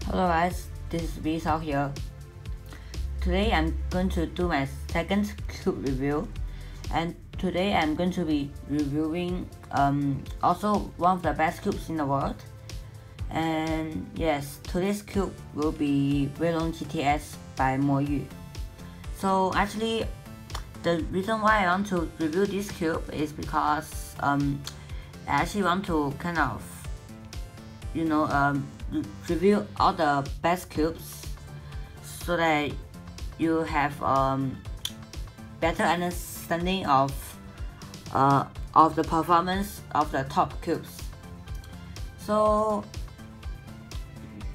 Hello guys, this is Weisao here. Today I'm going to do my second cube review, and today I'm going to be reviewing also one of the best cubes in the world. And yes, today's cube will be WeiLong GTS by MoYu. So actually, the reason why I want to review this cube is because I actually want to kind of review all the best cubes so that you have better understanding of the performance of the top cubes. So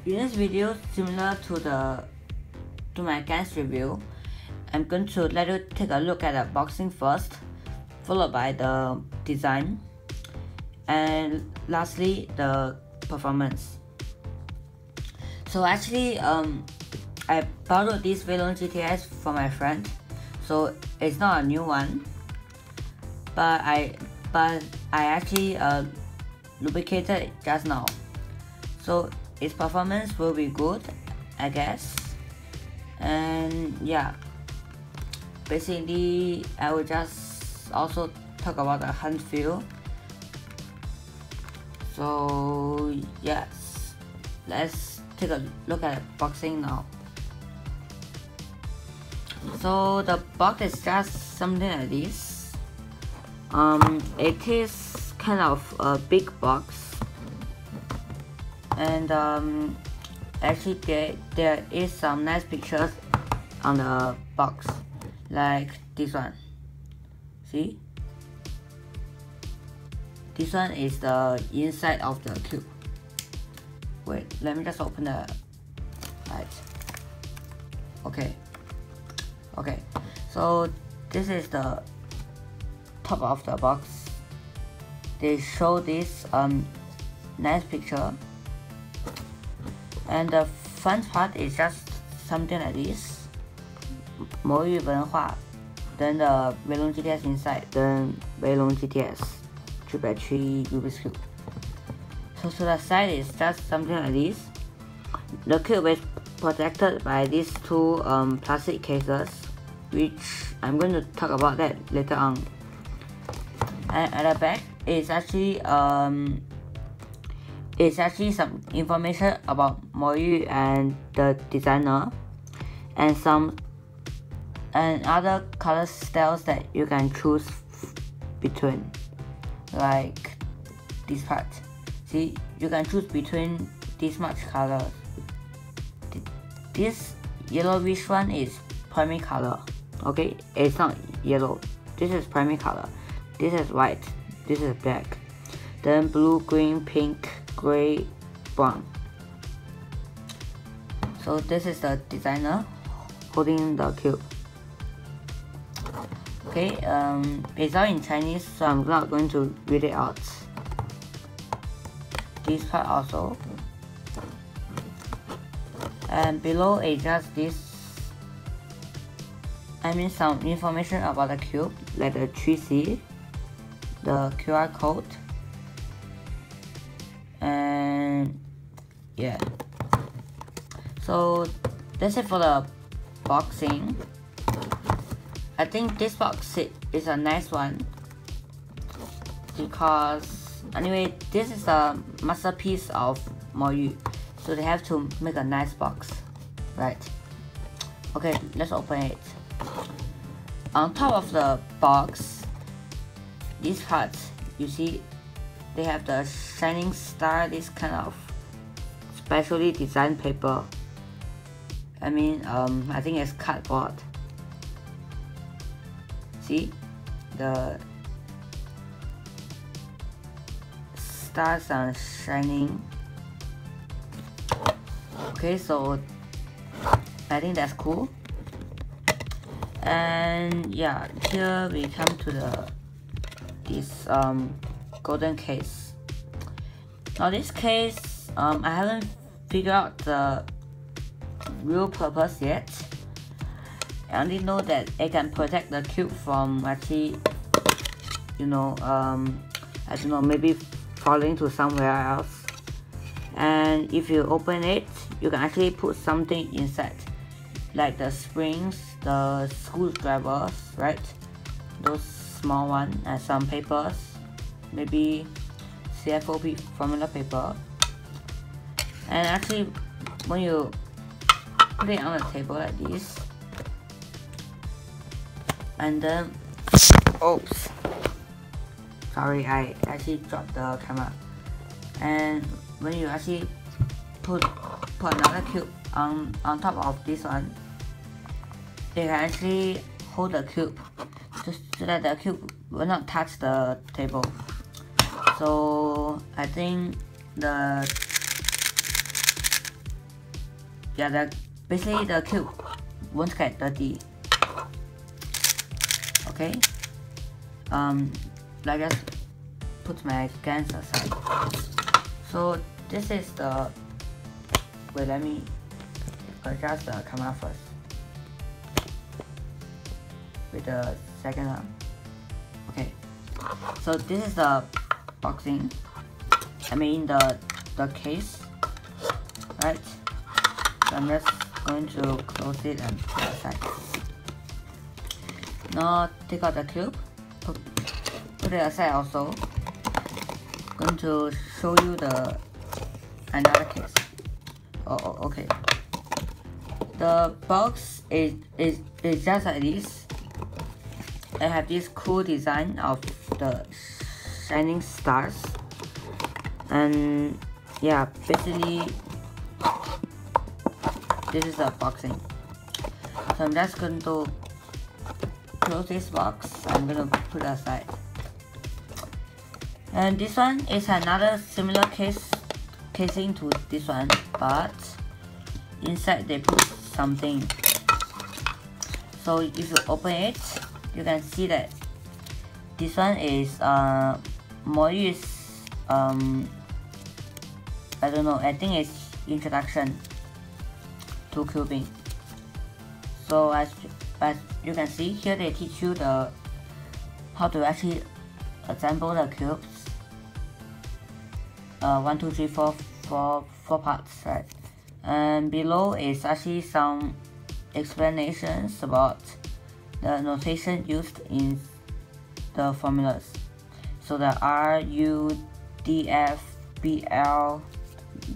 in this video, similar to my guest review, I'm going to let you take a look at the boxing first, followed by the design, and lastly the performance. So actually I borrowed this WeiLong GTS from my friend, so it's not a new one, but I actually lubricated it just now, so its performance will be good, I guess. And yeah, basically I will just also talk about the hand feel. So yes, let's take a look at boxing now. So the box is just something like this. It is kind of a big box, and actually there is some nice pictures on the box, like this one. See? This one is the inside of the cube. Wait, let me just open the light. Okay, so this is the top of the box. They show this nice picture, and the front part is just something like this. MoYu WeiLong, then the WeiLong GTS inside, then WeiLong GTS 3x3 Rubik's Cube. So the side is just something like this. The cube is protected by these two plastic cases, which I'm going to talk about that later on. And at the back is actually some information about MoYu and the designer, and other color styles that you can choose between, like this part. See, you can choose between this much color. This yellowish one is primary color. Okay, it's not yellow. This is primary color. This is white. This is black. Then blue, green, pink, gray, brown. So this is the designer holding the cube. Okay, it's all in Chinese, so I'm not going to read it out. This part also, and below is just this, some information about the cube, like the 3C, the QR code, and yeah. So that's it for the boxing. I think this box is a nice one because anyway, this is a masterpiece of MoYu, so they have to make a nice box, right? Okay, let's open it. On top of the box, these parts, you see, they have the shining star, this kind of specially designed paper. I think it's cardboard. See, the stars are shining. Okay, so I think that's cool. And yeah, here we come to this golden case. Now this case, I haven't figured out the real purpose yet. I only know that it can protect the cube from actually, I don't know, maybe falling to somewhere else. and if you open it, you can actually put something inside, like the springs, the screwdrivers, right? Those small ones, and some papers, maybe CFOP formula paper. And actually, when you put it on the table like this, and then, oops, sorry, I actually dropped the camera. And when you actually put another cube on top of this one, you can actually hold the cube so that the cube will not touch the table. So I think basically the cube won't get dirty. Okay. I just put my guns aside. So this is the, wait, let me adjust the camera first with the second arm. Okay, so this is the boxing, I mean the case, right? So I'm just going to close it and put it aside. Now take out the cube, put it aside also. Going to show you another case. Oh, okay. The box is just like this. I have this cool design of the shining stars, and yeah, basically this is the boxing. So I'm just going to close this box. I'm going to put it aside. And this one is another similar casing to this one, but inside they put something. So if you open it, you can see that this one is MoYu's I don't know, I think it's introduction to cubing. So as you can see here, they teach you how to actually assemble the cubes. 1, 2, 3, 4 parts, right? And below is actually some explanations about the notation used in the formulas. So the R, U, D, F, B, L,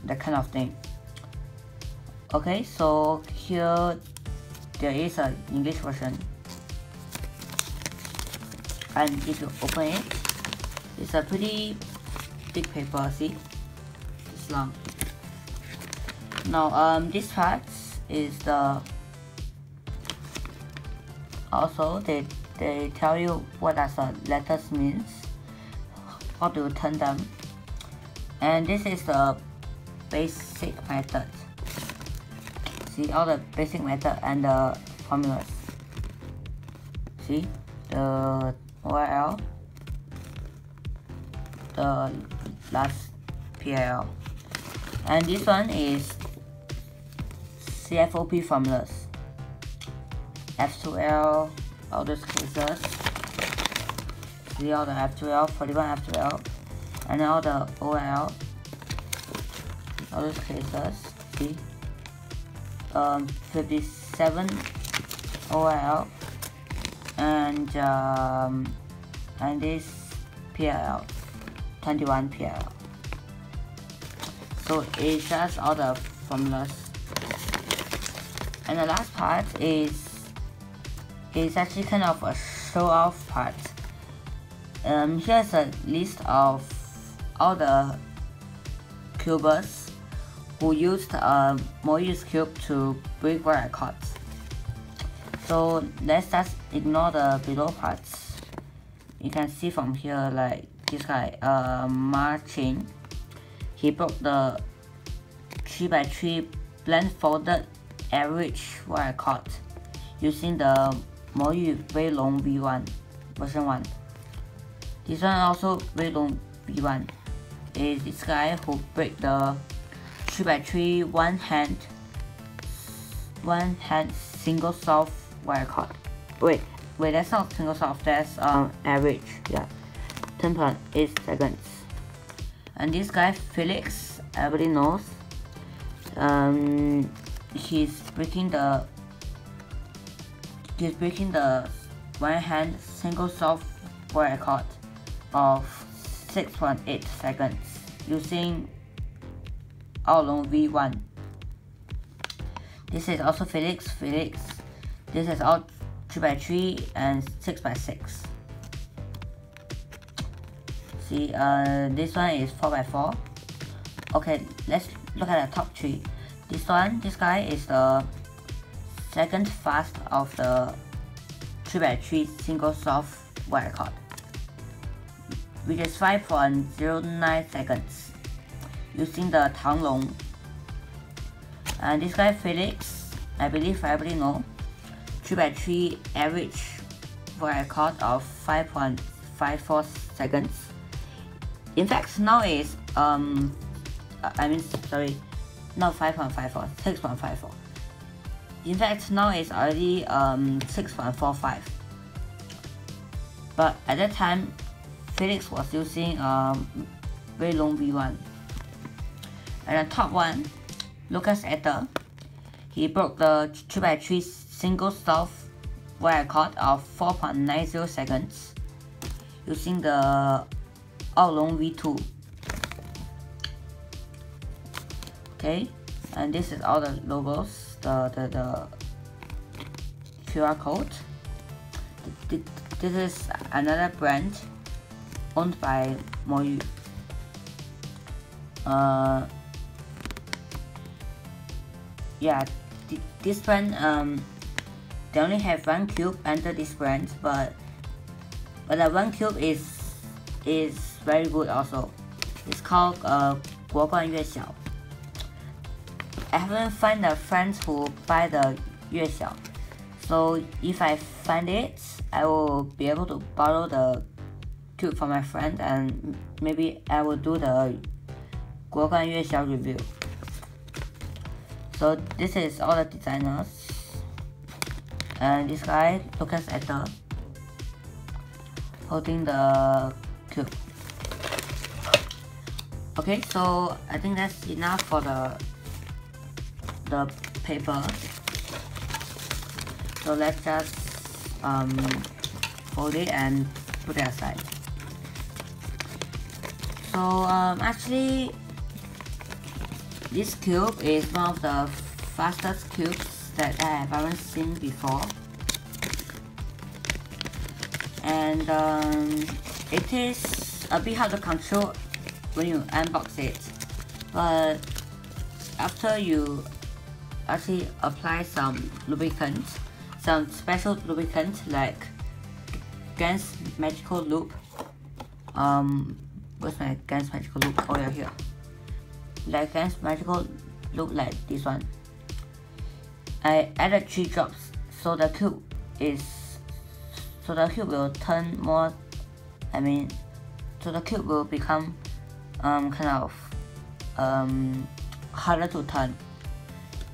that kind of thing. Okay, so here there is an English version, and if you open it, it's a pretty big paper. See, it's long. Now this part is the, also they tell you what does the letters means, how to turn them, and this is the basic method. See all the basic method and the formulas. See the OL, the last PL, and this one is CFOP formulas, F2L, all those cases. See all the F2L, 41 F2L, and all the OL, all those cases. See 57 OL, and this PL, 21 PL. So it's just all the formulas. And the last part is actually kind of a show-off part. Here's a list of all the cubers who used MoYu's cube to break world records. So let's just ignore the below parts. You can see from here, like this guy, Marching, he broke the 3x3 blindfolded average world record using the MoYu WeiLong V1 version 1. This one also WeiLong V1 is this guy who break the 3x3 one hand single solve world record. Wait, that's not single solve, that's average, yeah, 10.8 seconds. And this guy Felix everybody knows. He's breaking the one hand single soft world record of 6.8 seconds using WeiLong V1. This is also Felix. This is all 3x3 and 6x6. See, this one is 4x4. Okay, let's look at the top 3. This guy is the second fast of the 3x3 single soft world record, which is 5.09 seconds using the Tanglong. And this guy Felix, I believe everybody know, 3x3 average world record of 5.54 seconds. In fact, now is not 5.54, 6.54. In fact, now it's already 6.45. But at that time, Felix was using WeiLong V1. And the top one, Lucas Etter, he broke the 3x3 single soft world record of 4.90 seconds using the WeiLong V2. Okay, and this is all the logos, the QR code. This is another brand owned by MoYu. Yeah, this brand, they only have one cube under this brand, but the one cube is very good also. It's called 国冠越小. I haven't found the friends who buy the 越小, so if I find it, I will be able to borrow the cube from my friend, and maybe I will do the 国冠越小 review. So this is all the designers, and this guy Lucas Etter holding the cube. Okay, so I think that's enough for the paper. So let's just fold it and put it aside. So actually, this cube is one of the fastest cubes that I have ever seen before, and it is a bit hard to control when you unbox it, but after you actually apply some lubricant, some special lubricant like Gans Magical Loop. Where's my Gans Magical Loop? Oh yeah, here. Like Gans Magical Loop, like this one. I added 3 drops, so the cube will turn more. So the cube will become kind of harder to turn,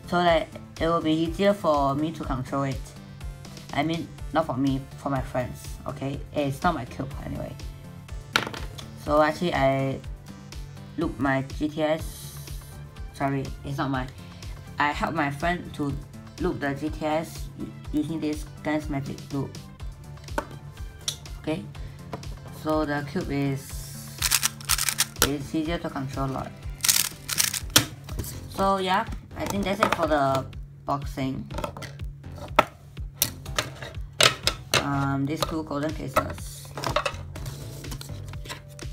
so that it will be easier for me to control it. Not for me, for my friends. Okay, it's not my cube anyway. So actually, I loop my GTS. Sorry, it's not mine. I help my friend to loop the GTS using this Gans Magic Loop. Okay, so the cube is easier to control a lot. So yeah, I think that's it for the boxing. These 2 golden cases.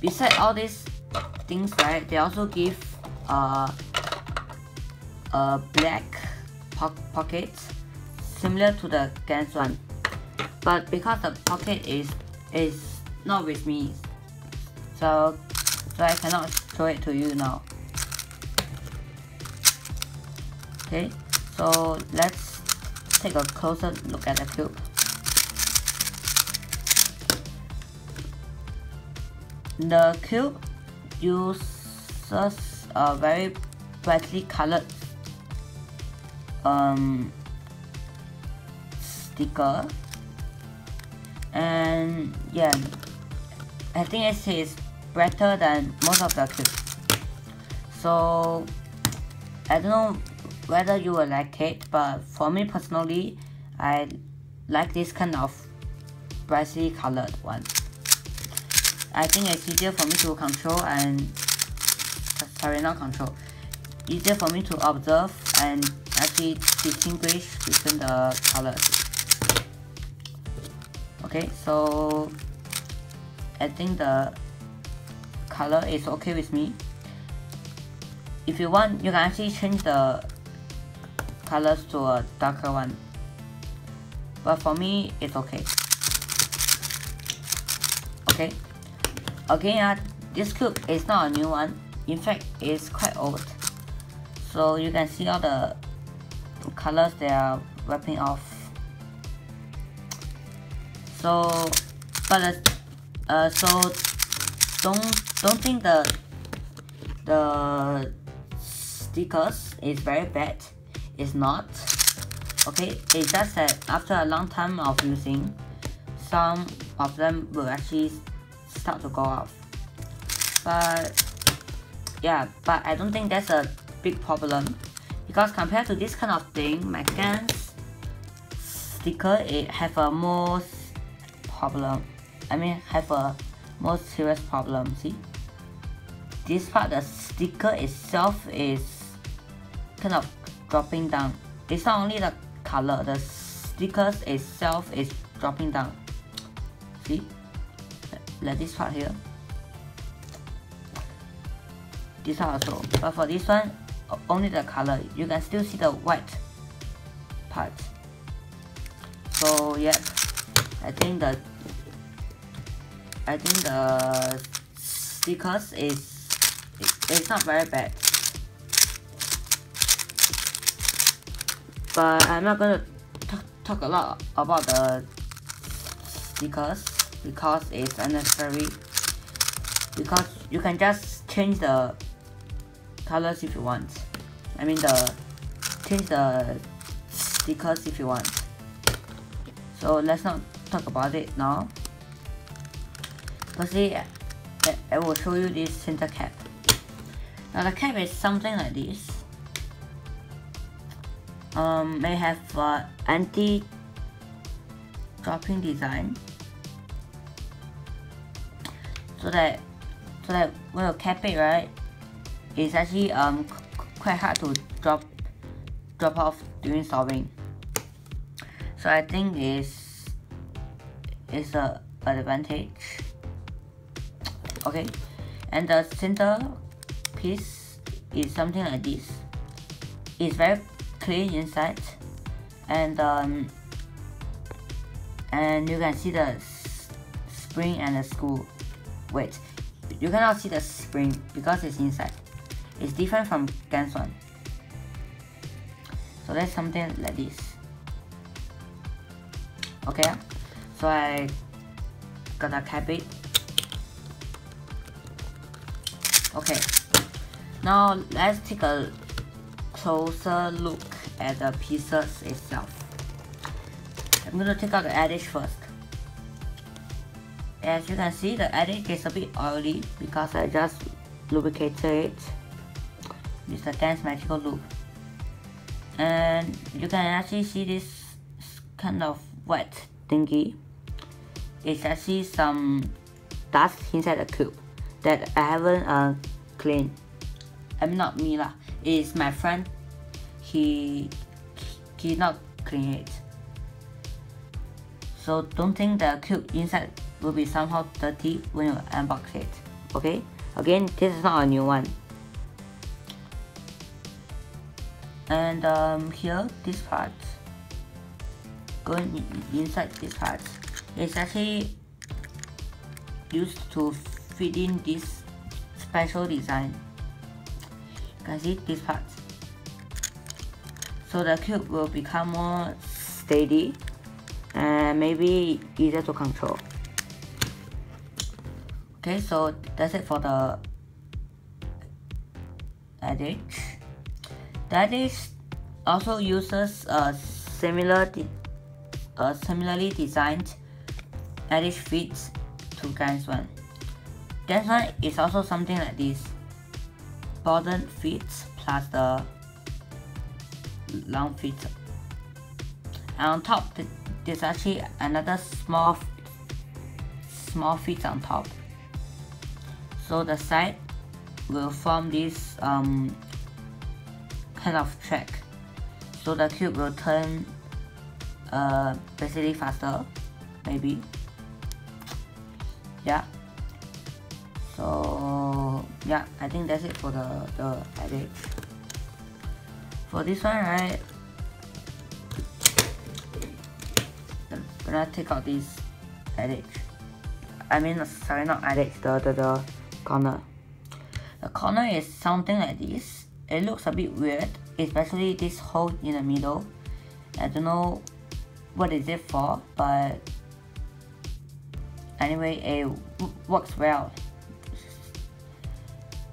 Besides all these things, right, they also give a black pocket similar to the Gans one, but because the pocket is not with me, so I cannot show it to you now. Okay, so let's take a closer look at the cube. The cube uses a very brightly colored sticker, and yeah, I think it is brighter than most of the cubes. So I don't know whether you will like it, but for me personally, I like this kind of brightly colored one. I think it's easier for me to control and easier for me to observe and actually distinguish between the colors. Okay, so I think the color is okay with me. If you want, you can actually change the colors to a darker one, but for me it's okay. Okay, again, this cube is not a new one. In fact, it's quite old. So you can see all the colors they are wiping off. So, but so don't think the stickers is very bad. It's not. Okay, it's just that after a long time of using, some of them will actually start to go off. But yeah, but I don't think that's a big problem, because compared to this kind of thing, my Gans sticker it have a more problem. Have a more serious problem. See, this part, the sticker itself is kind of dropping down. It's not only the color, the stickers itself is dropping down. See, like this part here, this one also, but for this one only the color, you can still see the white part. So yeah, I think the stickers it's not very bad, but I'm not gonna talk a lot about the stickers because it's unnecessary, because you can just change the colors if you want. Change the stickers if you want. So let's not talk about it now. Firstly, I will show you this center cap. Now the cap is something like this. May have anti-dropping design, so that when you cap it, right, it's actually quite hard to drop off during solving. So I think it's a advantage. Okay, and the center piece is something like this. It's very clean inside, and you can see the spring and the screw. Wait, you cannot see the spring because it's inside. It's different from Gans one. So that's something like this. Okay, so I gotta cap it. Okay, now let's take a closer look at the pieces itself. I'm gonna take out the edge first. As you can see, the edge is a bit oily because I just lubricated it with the Gans magical lube, and you can actually see this kind of wet thingy. It's actually some dust inside the cube that I haven't cleaned. Not me lah. It's my friend. He not clean it. So don't think the cube inside will be somehow dirty when you unbox it. Okay. Again, this is not a new one. And here, this part, going inside this part, is actually used to fit in this special design. You can see this part. So the cube will become more steady and maybe easier to control. Okay, so that's it for the edge. The edge also uses a similarly designed edge fit to Gans one. Gans one is also something like this, broadened feet plus the long feet. And on top, there's actually another small feet on top. So the side will form this kind of track. So the cube will turn basically faster, maybe. Yeah. So yeah, I think that's it for the edge. For this one, right, I'm gonna take out this edge. I mean, sorry, not edge, the corner. The corner is something like this. It looks a bit weird, especially this hole in the middle. I don't know what is it for, but anyway, it works well.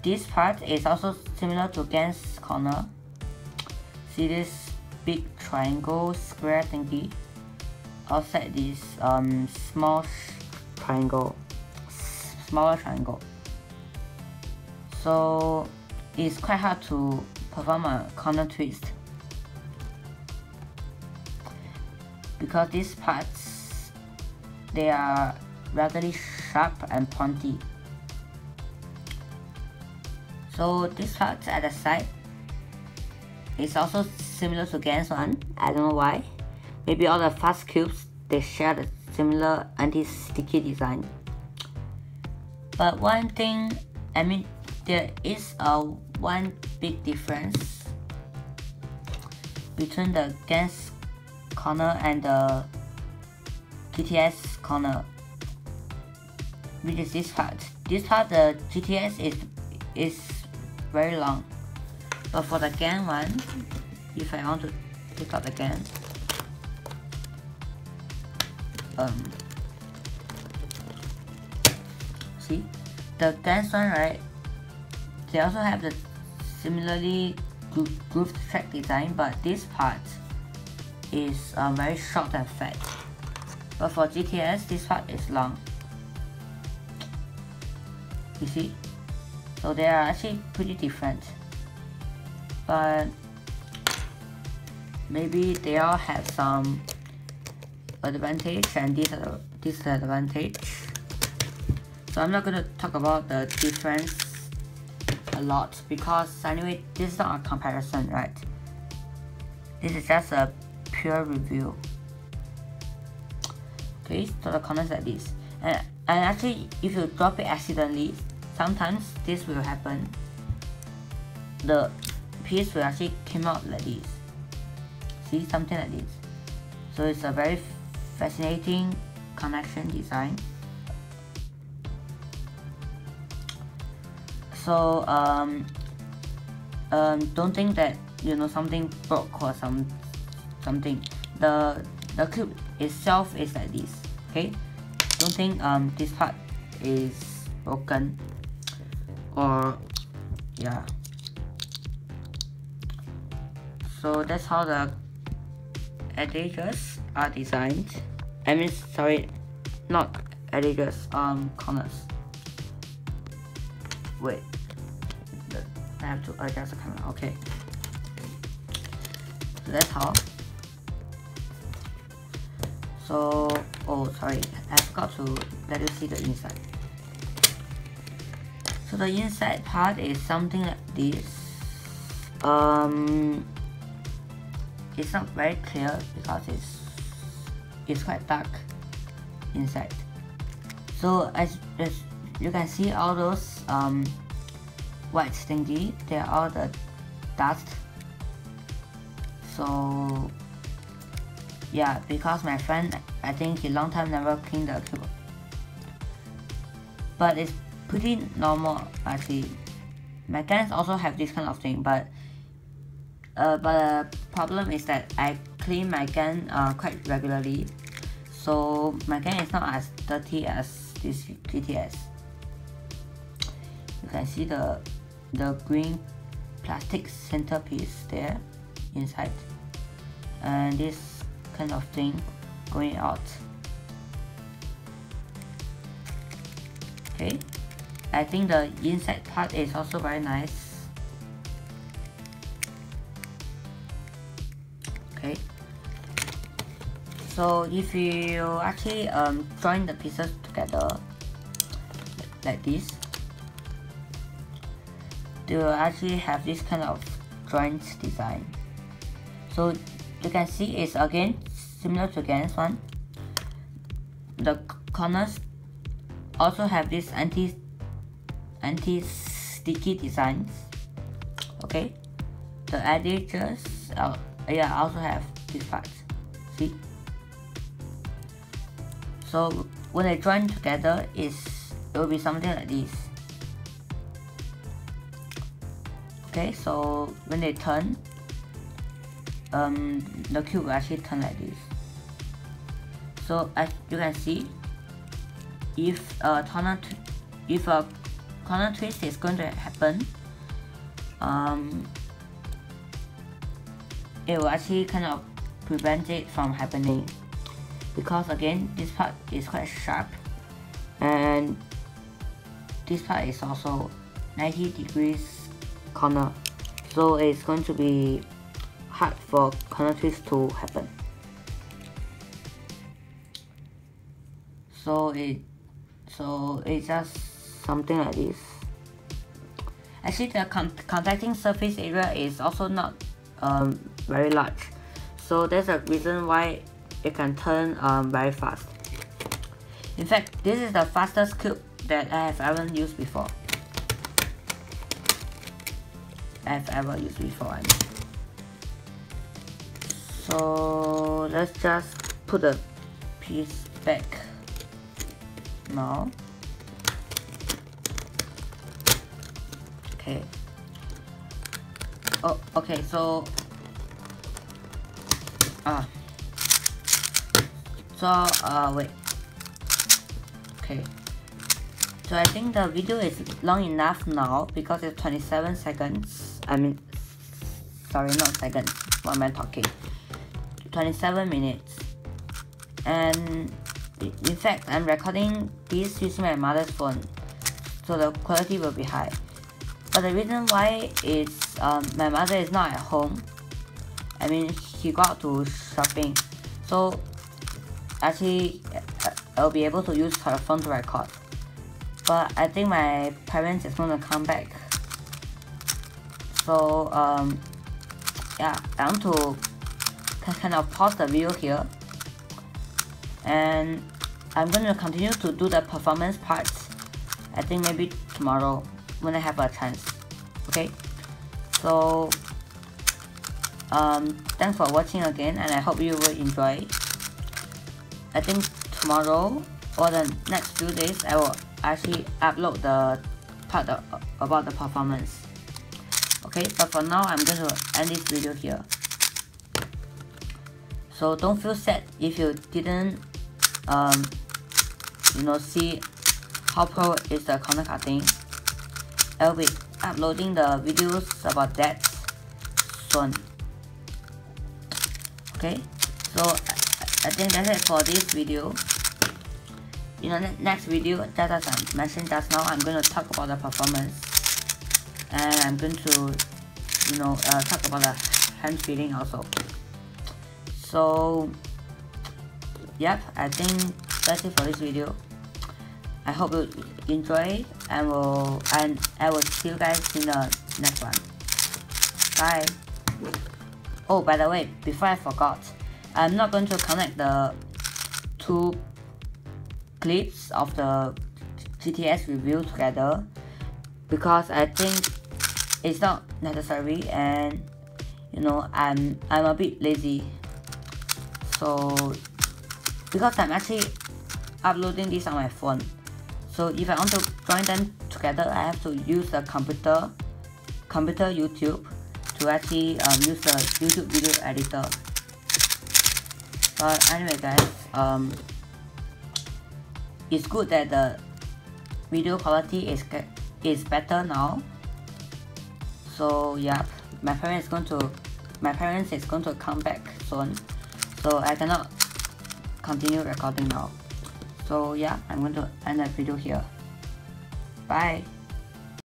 This part is also similar to Gan's corner. See this big triangle square thingy outside this smaller triangle. So it's quite hard to perform a corner twist because these parts, they are rather sharp and pointy. So this part at the side is also similar to Gan's one. I don't know why. Maybe all the fast cubes, they share the similar anti-sticky design. But one thing, I mean, there is one big difference between the Gan's corner and the GTS corner, which is this part. This part, the GTS is very long, but for the Gan one, if I want to take out the Gan, see the Gan's one, right? They also have the similarly grooved track design, but this part is very short and fat. But for GTS, this part is long. You see? So they are actually pretty different. But maybe they all have some advantage and disadvantage. So I'm not going to talk about the difference a lot because anyway, this is not a comparison, right? This is just a pure review. Okay, so the corners like this, and actually, if you drop it accidentally, sometimes this will happen. The piece will actually come out like this. See, something like this. So it's a very fascinating connection design. So don't think that something broke or something. The cube itself is like this. Okay, don't think this part is broken or yeah. So that's how the edges are designed. I mean, sorry, not edges, corners. Wait, I have to adjust the camera. Okay, so that's how. So, oh sorry, I forgot to let you see the inside. So the inside part is something like this. It's not very clear because it's quite dark inside. So as you can see, all those white thingy, they are all the dust. So yeah, because my friend, I think he long time never cleaned the cube, but it's pretty normal actually. My Gans also have this kind of thing, but the problem is that I clean my Gan quite regularly, so my Gan is not as dirty as this GTS. You can see the green plastic centerpiece there inside, and this kind of thing going out. Okay, I think the inside part is also very nice. Okay. So if you actually join the pieces together like this, they will actually have this kind of joint design. So you can see it's again similar to Gan's one. The corners also have this anti-sticky designs. Okay, the edges also have these parts. See? So when they join together, it will be something like this. Okay, so when they turn, the cube will actually turn like this. So as you can see, if a corner twist is going to happen, it will actually kind of prevent it from happening, because again this part is quite sharp and this part is also 90 degrees corner, so it's going to be hard for corner twist to happen. So it's just something like this. Actually, the contacting surface area is also not very large, so there's a reason why it can turn very fast. In fact, this is the fastest cube that I have ever used before. So let's just put the piece back now. Okay. Oh, okay. So wait. Okay. So I think the video is long enough now because it's 27 seconds. I mean, sorry, not seconds. What am I talking? 27 minutes. And in fact, I'm recording this using my mother's phone, so the quality will be high. But the reason why is my mother is not at home. I mean, she got to shopping, so actually I'll be able to use her phone to record. But I think my parents is gonna come back, so yeah, I want to kind of pause the video here, and I'm going to continue to do the performance parts, I think maybe tomorrow when I have a chance. Okay, so thanks for watching again, and I hope you will enjoy. I think tomorrow or the next few days I will actually upload the part about the performance. Okay, but for now I'm going to end this video here. So don't feel sad if you didn't see how pro is the corner cutting. I'll be uploading the videos about that soon. Okay, so I think that's it for this video. In the next video, just as I mentioned just now, I'm going to talk about the performance, and I'm going to talk about the hand feeling also. So yep, I think that's it for this video. I hope you enjoy, and I will see you guys in the next one. Bye. Oh, by the way, before I forgot, I'm not going to connect the two clips of the GTS review together because I think it's not necessary, and I'm a bit lazy. So because I'm actually uploading this on my phone, so if I want to join them together, I have to use the computer YouTube to actually use the YouTube video editor. But anyway guys, it's good that the video quality is better now. So yeah, my parents is going to come back soon, so I cannot continue recording now. So yeah, I'm going to end the video here. Bye.